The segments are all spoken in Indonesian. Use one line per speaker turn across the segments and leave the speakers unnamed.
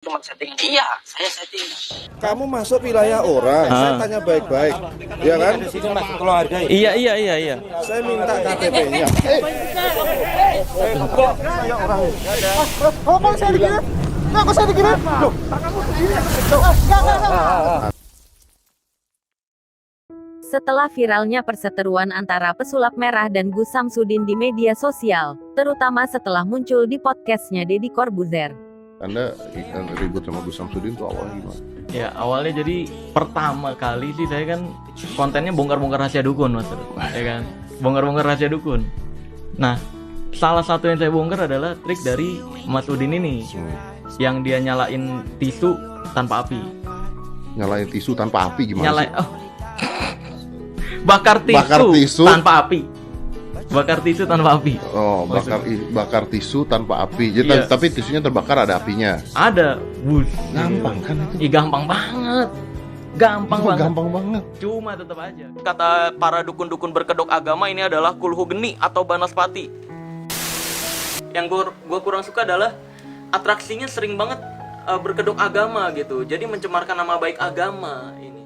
Cuma setting. Iya, saya setting.
Kamu masuk wilayah orang, saya tanya baik-baik, ya kan?
Iya.
Saya minta KTP-nya.
Kok saya dikirim? Nggak, kok saya dikirim? Loh, tanganmu sendiri. Nggak.
Setelah viralnya perseteruan antara pesulap merah dan Gus Samsudin di media sosial, terutama setelah muncul di podcastnya Deddy Corbuzier.
Anda ribut sama Gus Samsudin tuh awalnya gimana?
Ya awalnya jadi pertama kali sih saya kan kontennya bongkar-bongkar rahasia dukun mas, ya kan, bongkar-bongkar rahasia dukun. Nah salah satu yang saya bongkar adalah trik dari Mas Udin ini, yang dia nyalain tisu tanpa api.
Nyalain tisu tanpa api gimana sih?
Bakar tisu tanpa api. Bakar tisu tanpa api.
Oh, bakar tisu tanpa api. Jadi
Iya.
tapi tisunya terbakar ada apinya.
Ada, bus.
Gampang kan itu?
Ih, gampang banget. Gampang banget.
Gampang banget.
Cuma tetap aja. Kata para dukun-dukun berkedok agama ini adalah kulhu geni atau banaspati. Yang gue kurang suka adalah atraksinya sering banget berkedok agama gitu. Jadi mencemarkan nama baik agama ini.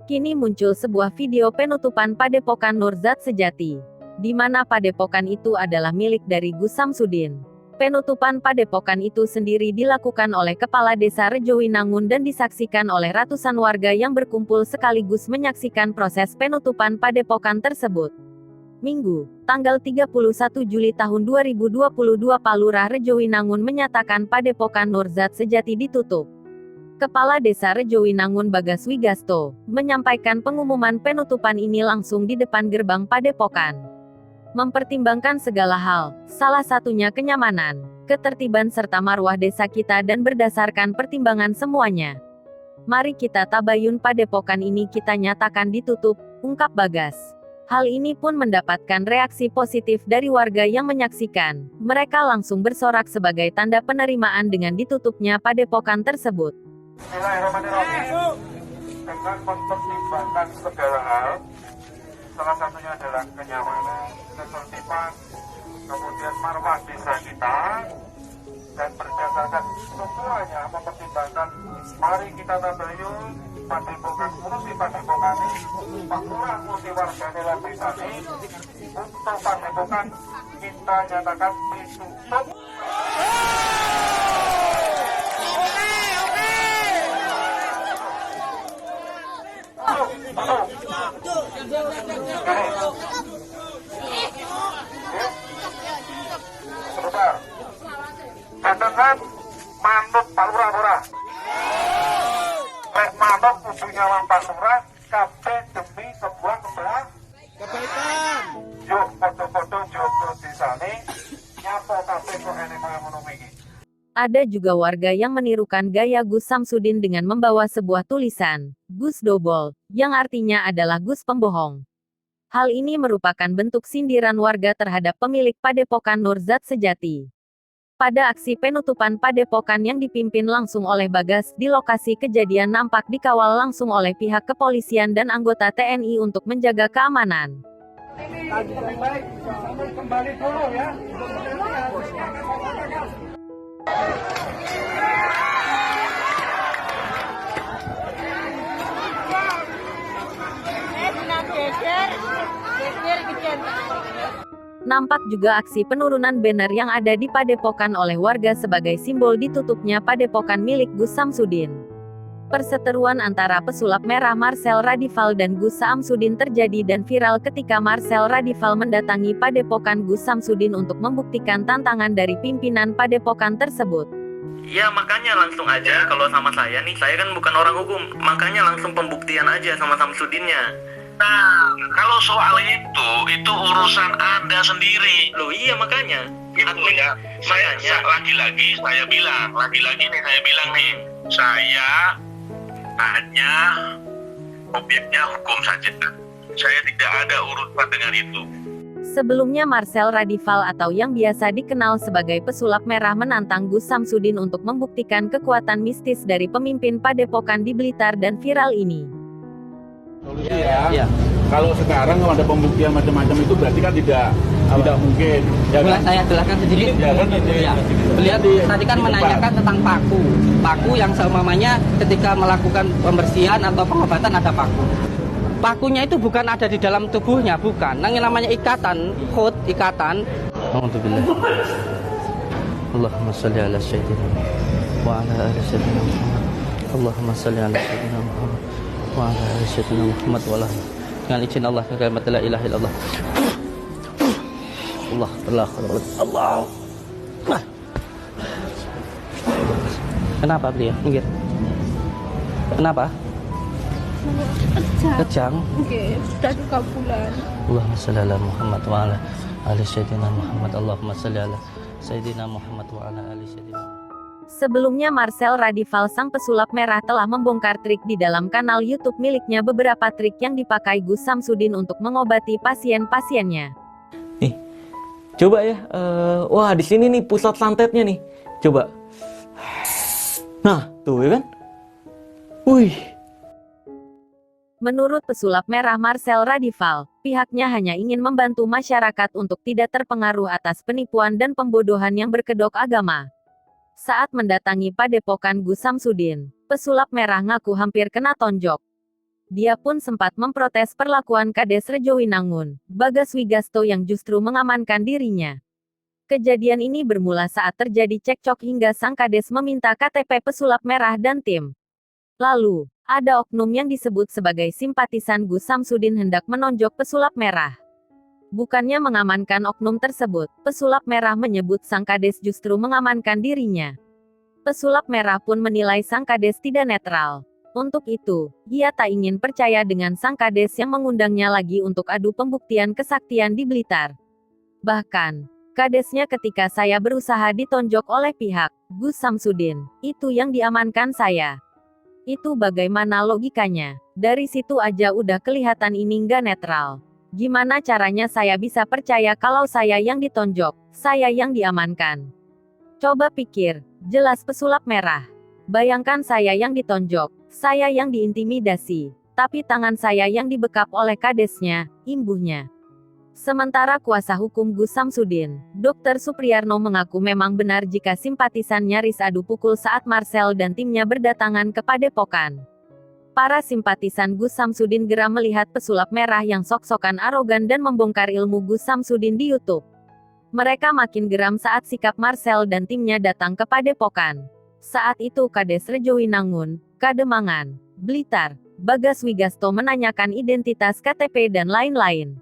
Kini muncul sebuah video penutupan Padepokan Nurzat Sejati, di mana padepokan itu adalah milik dari Gus Samsudin. Penutupan padepokan itu sendiri dilakukan oleh Kepala Desa Rejowinangun dan disaksikan oleh ratusan warga yang berkumpul sekaligus menyaksikan proses penutupan padepokan tersebut. Minggu, tanggal 31 Juli tahun 2022 Palurah Rejowinangun menyatakan Padepokan Nurzat Sejati ditutup. Kepala Desa Rejowinangun Bagas Wigasto menyampaikan pengumuman penutupan ini langsung di depan gerbang padepokan. Mempertimbangkan segala hal, salah satunya kenyamanan, ketertiban serta marwah desa kita dan berdasarkan pertimbangan semuanya. Mari kita tabayun padepokan ini kita nyatakan ditutup, ungkap Bagas. Hal ini pun mendapatkan reaksi positif dari warga yang menyaksikan. Mereka langsung bersorak sebagai tanda penerimaan dengan ditutupnya padepokan tersebut.
Bismillahirrahmanirrahim. Dengan mempertimbangkan segala hal, salah satunya adalah kenyamanan, ketertiban, kemudian marwah desa kita, dan berdasarkan semuanya mempertimbangkan, mari kita tabayun padepokan urusi padepokan ini, Pak Lurah urusi warga desa ini, untuk padepokan kita nyatakan ditutup. Sebentar. Dengan manut Pak Lurah. Lek manut kudu nyawang Pak Lurah, kabeh demi sebuah kebaikan. Yuk foto-foto jogo desane, nyapa kabeh kok enek kaya ngono iki.
Ada juga warga yang menirukan gaya Gus Samsudin dengan membawa sebuah tulisan, Gus Dobol, yang artinya adalah Gus Pembohong. Hal ini merupakan bentuk sindiran warga terhadap pemilik Padepokan Nurzat Sejati. Pada aksi penutupan padepokan yang dipimpin langsung oleh Bagas di lokasi kejadian nampak dikawal langsung oleh pihak kepolisian dan anggota TNI untuk menjaga keamanan.
Lebih baik kembali dulu ya.
Nampak juga aksi penurunan banner yang ada di padepokan oleh warga sebagai simbol ditutupnya padepokan milik Gus Samsudin. Perseteruan antara pesulap merah Marcel Radival dan Gus Samsudin terjadi dan viral ketika Marcel Radival mendatangi padepokan Gus Samsudin untuk membuktikan tantangan dari pimpinan padepokan tersebut.
Ya makanya langsung aja kalau sama saya nih, saya kan bukan orang hukum, makanya langsung pembuktian aja sama Samsudinnya.
Nah, kalau soal itu urusan Anda sendiri.
Loh iya makanya.
Gitu ya. Lagi-lagi saya bilang nih, saya hanya objeknya hukum saja. Saya tidak ada urusan dengan itu.
Sebelumnya Marcel Radival atau yang biasa dikenal sebagai pesulap merah menantang Gus Samsudin untuk membuktikan kekuatan mistis dari pemimpin padepokan di Blitar dan viral ini.
Iya.
Kalau sekarang kalau ada pembuktian macam-macam itu berarti kan tidak mungkin. Ya
Boleh
kan?
saya jelaskan sedikit?
Ya kan?
Ya. Beliau tadi kan menanyakan tentang paku. Paku yang seumpamanya ketika melakukan pembersihan atau pengobatan ada paku. Pakunya itu bukan ada di dalam tubuhnya, bukan. Yang namanya ikatan, khut, ikatan. Alhamdulillah. Allahumma sholli ala sayyidina wa ala ali sayyidina Muhammad. Allahumma sholli ala sayyidina Muhammad wa ala ali sayyidina Muhammad wa ala. Dengan izin Allah, kalimat la ilaha illallah. Allah Allah. Kenapa beliau? Minggir. Kenapa? Kejang.
Oke, sudah 2 bulan.
Allahumma sholli ala Muhammad wa ala ali sayyidina Muhammad. Allahumma sholli ala sayyidina Muhammad wa ala ali sayyidina.
Sebelumnya Marcel Radival sang pesulap merah telah membongkar trik di dalam kanal YouTube miliknya, beberapa trik yang dipakai Gus Samsudin untuk mengobati pasien-pasiennya.
Nih, coba ya. Wah, di sini nih pusat santetnya nih. Coba. Nah, tuh ya kan? Wih.
Menurut pesulap merah Marcel Radival, pihaknya hanya ingin membantu masyarakat untuk tidak terpengaruh atas penipuan dan pembodohan yang berkedok agama. Saat mendatangi Padepokan Gus Samsudin, pesulap merah ngaku hampir kena tonjok. Dia pun sempat memprotes perlakuan Kades Rejowinangun, Bagas Wigasto yang justru mengamankan dirinya. Kejadian ini bermula saat terjadi cekcok hingga sang Kades meminta KTP pesulap merah dan tim. Lalu, ada oknum yang disebut sebagai simpatisan Gus Samsudin hendak menonjok pesulap merah. Bukannya mengamankan oknum tersebut, pesulap merah menyebut sang Kades justru mengamankan dirinya. Pesulap merah pun menilai sang Kades tidak netral. Untuk itu, ia tak ingin percaya dengan sang Kades yang mengundangnya lagi untuk adu pembuktian kesaktian di Blitar. Bahkan, Kadesnya ketika saya berusaha ditonjok oleh pihak Gus Samsudin, itu yang diamankan saya. Itu bagaimana logikanya? Dari situ aja udah kelihatan ini nggak netral. Gimana caranya saya bisa percaya kalau saya yang ditonjok, saya yang diamankan? Coba pikir, jelas pesulap merah. Bayangkan saya yang ditonjok, saya yang diintimidasi, tapi tangan saya yang dibekap oleh kadesnya, imbuhnya. Sementara kuasa hukum Gus Samsudin, Dr. Supriyarno mengaku memang benar jika simpatisan nyaris adu pukul saat Marcel dan timnya berdatangan ke Padepokan. Para simpatisan Gus Samsudin geram melihat pesulap merah yang sok-sokan arogan dan membongkar ilmu Gus Samsudin di YouTube. Mereka makin geram saat sikap Marcel dan timnya datang ke Padepokan. Saat itu Kades Rejowinangun, Kademangan, Blitar, Bagas Wigasto menanyakan identitas KTP dan lain-lain.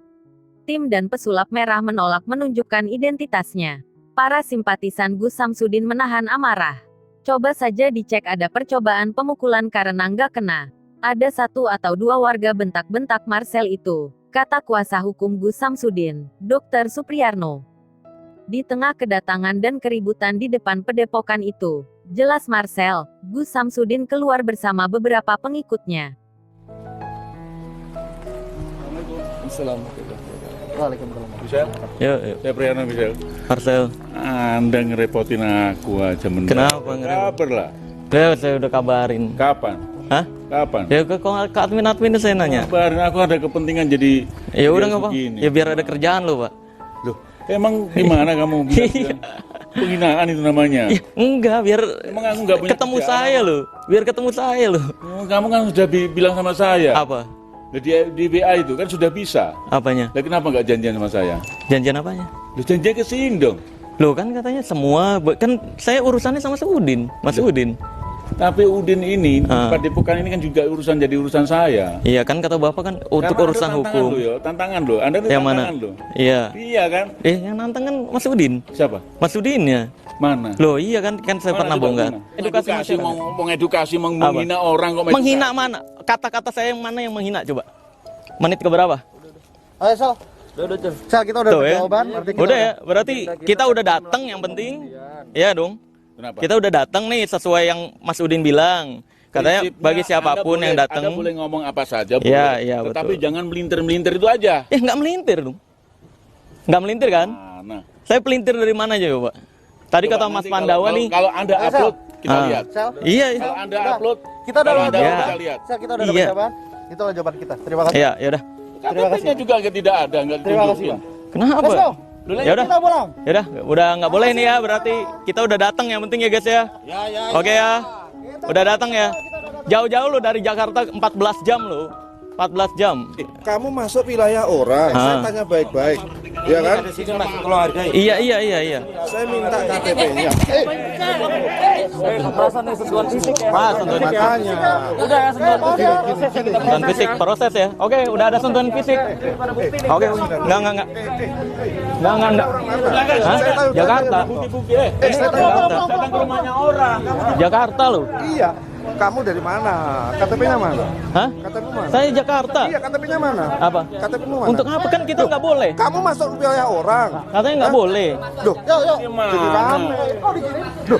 Tim dan pesulap merah menolak menunjukkan identitasnya. Para simpatisan Gus Samsudin menahan amarah. Coba saja dicek ada percobaan pemukulan karena nggak kena. Ada 1 atau 2 warga bentak-bentak Marcel itu, kata kuasa hukum Gus Samsudin, Dr. Supriyarno. Di tengah kedatangan dan keributan di depan Padepokan itu, jelas Marcel, Gus Samsudin keluar bersama beberapa pengikutnya.
Assalamualaikum.
Bisa?
Yuk.
Saya Priyana bisa.
Marcel.
Anda ngerepotin aku aja mendadak.
Kenapa ngerepotin?
Kabar lah.
Ya, saya udah kabarin.
Kapan?
Hah?
Kapan?
Ya ke admin saya nanya.
Kabarin, aku ada kepentingan jadi.
Ya udah nggak apa.
begini.
Ya biar ada kerjaan lo, Pak.
Loh, emang gimana kamu bilang penghinaan itu namanya?
Ya, enggak, biar
Emang aku nggak punya
ketemu
kerjaan
saya lo. Biar ketemu saya lo.
Oh, kamu kan sudah bilang sama saya.
Apa?
Di BA itu kan sudah bisa.
Apanya?
Lah kenapa nggak janjian sama saya?
Janjian apanya?
Lu janjian ke sini dong.
Loh kan katanya semua, kan saya urusannya sama Udin, Mas Udin.
Tapi Udin ini, Padepokan ini kan juga jadi urusan saya.
Iya kan kata Bapak kan untuk
Karena
urusan
ada
hukum.
Tantangan lo, Anda itu
Yang mana?
tantangan lo.
Iya.
Iya kan?
Yang nantang kan Mas Udin.
Siapa?
Mas Udin ya.
Mana?
Loh iya kan saya
Mana
pernah
coba
bongkar.
mana?
Edukasi masyarakat.
Mengedukasi, menghina orang kok
Menghina mana? Kata-kata saya yang mana yang menghina coba? Menit ke berapa?
Ayo Sal. Sal, kita udah
Tuh, ya.
jawaban. Berarti kita
Udah ya, berarti kita udah datang yang penting. Iya dong.
Kenapa?
Kita udah datang nih sesuai yang Mas Udin bilang. Katanya
Prinsipnya,
bagi siapapun
Anda
yang
boleh-
datang.
Anda boleh ngomong apa saja,
Iya,
tetapi
betul.
jangan melintir-melintir itu aja.
Nggak melintir dong. Nggak melintir kan?
Nah,
Saya pelintir dari mana aja Pak? Tadi
coba
kata
nanti
Mas Pandawa
kalau-
nih.
Kalau Anda
Sal.
upload, kita
Ah.
lihat.
Sal.
Iya.
Kalau Anda
Udah.
upload,
Kita udah
kalau
dapat
Anda
Ya.
kita
jawaban.
lihat.
Sal, kita udah dapat
Iya.
jawaban. Itulah jawaban kita. Terima kasih.
Iya, ya udah.
KTP-nya juga tidak ada, nggak
Terima kasih,
tunjukin.
Pak.
Kenapa?
Let's go.
Ya udah.
Kita pulang.
Ya udah, udah nggak boleh nih ya, berarti kita udah datang yang penting ya guys ya. Oke ya. Udah datang ya. Jauh-jauh lo dari Jakarta 14 jam lo. 14 jam.
Kamu masuk wilayah orang, saya tanya baik-baik. Ya kan?
Iya.
Saya minta KTP-nya.
Mas, sentuhan fisik.
Makanya.
Udah ya sentuhan fisik. Sentuhan fisik proses ya. Oke, udah ada sentuhan fisik. Oke, enggak. Hah? Jakarta.
Datang ke rumahnya orang.
Jakarta lo.
Iya. Kamu dari mana? KTP-nya mana?
Hah?
KTP mana?
Saya Jakarta.
Iya, KTP-nya mana?
Apa?
KTP-mu mana?
Untuk apa kan kita nggak boleh?
Kamu masuk wilayah orang.
Katanya nggak boleh.
Loh, jadi rame.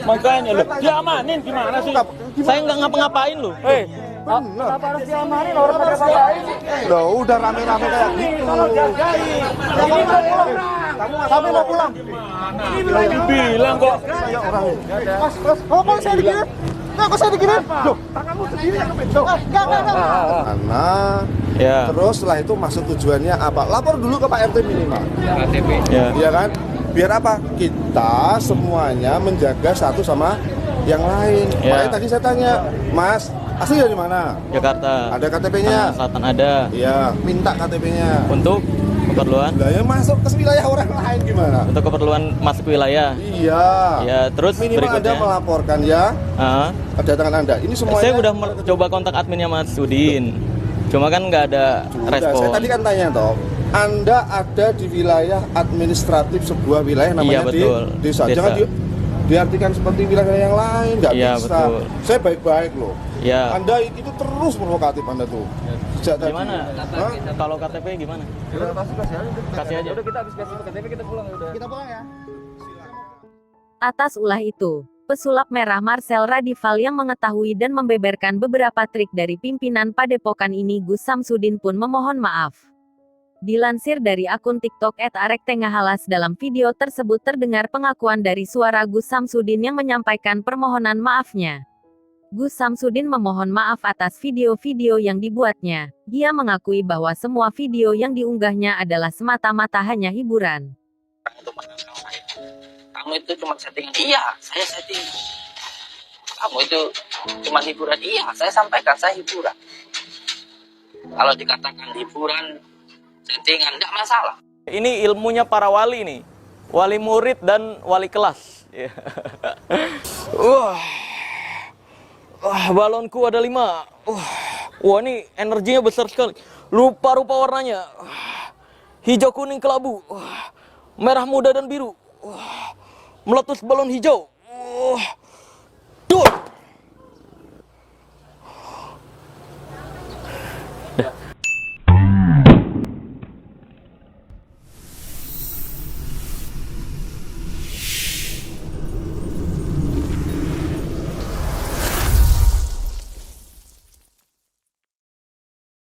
Makanya loh, diamanin gimana sih?
Saya nggak ngapa-ngapain lo.
Benar.
Harus diamanin orang pada bawain.
Loh, udah rame-rame kayak gitu.
Kami mau pulang.
Bilang kok.
Mas, kok saya dikirim? Enggak, kok saya dikirim? Loh, tanganmu sendiri yang kepencok. Enggak.
Karena
Ya.
terus setelah itu maksud tujuannya apa? Lapor dulu ke Pak RT minimal.
KTP. Ya.
Iya kan? Biar apa? Kita semuanya menjaga satu sama yang lain.
Ya.
Makanya tadi saya tanya, Mas, asli dari mana?
Jakarta.
Ada KTP-nya?
Selatan ada.
Iya, minta KTP-nya.
Untuk keperluan.
Lah ya masuk ke wilayah orang lain gimana?
Untuk keperluan masuk wilayah.
Iya.
Ya, terus
Minimal
berikutnya.
Anda melaporkan ya
Ah.
kedatangan Anda. Ini semuanya.
Saya udah coba kontak adminnya Mas Sudin. Cuma kan nggak ada
Sudah,
respon.
saya tadi kan tanya toh. Anda ada di wilayah administratif sebuah wilayah namanya
Iya, betul.
di desa.
Desa.
Jangan diartikan seperti wilayah yang lain, nggak
Iya,
bisa.
betul.
Saya baik-baik loh.
Ya.
Anda itu terus provokatif Anda tuh. Sejak tadi.
Gimana?
Hah?
Kalau KTP gimana? Kasih aja.
Kita pulang ya.
Atas ulah itu, pesulap merah Marcel Radival yang mengetahui dan membeberkan beberapa trik dari pimpinan Padepokan ini, Gus Samsudin pun memohon maaf. Dilansir dari akun TikTok @arektengahalas, dalam video tersebut terdengar pengakuan dari suara Gus Samsudin yang menyampaikan permohonan maafnya. Gus Samsudin memohon maaf atas video-video yang dibuatnya. Dia mengakui bahwa semua video yang diunggahnya adalah semata-mata hanya hiburan.
Kamu itu cuma settingan. Iya, saya setting. Kamu itu cuma hiburan. Iya, saya sampaikan saya hiburan. Kalau dikatakan hiburan, settingan, enggak masalah.
Ini ilmunya para wali nih. Wali murid dan wali kelas. Balonku ada 5. Wah, ini energinya besar sekali. Rupa-rupa warnanya. Hijau, kuning, kelabu. Merah muda dan biru. Meletus balon hijau. Duh.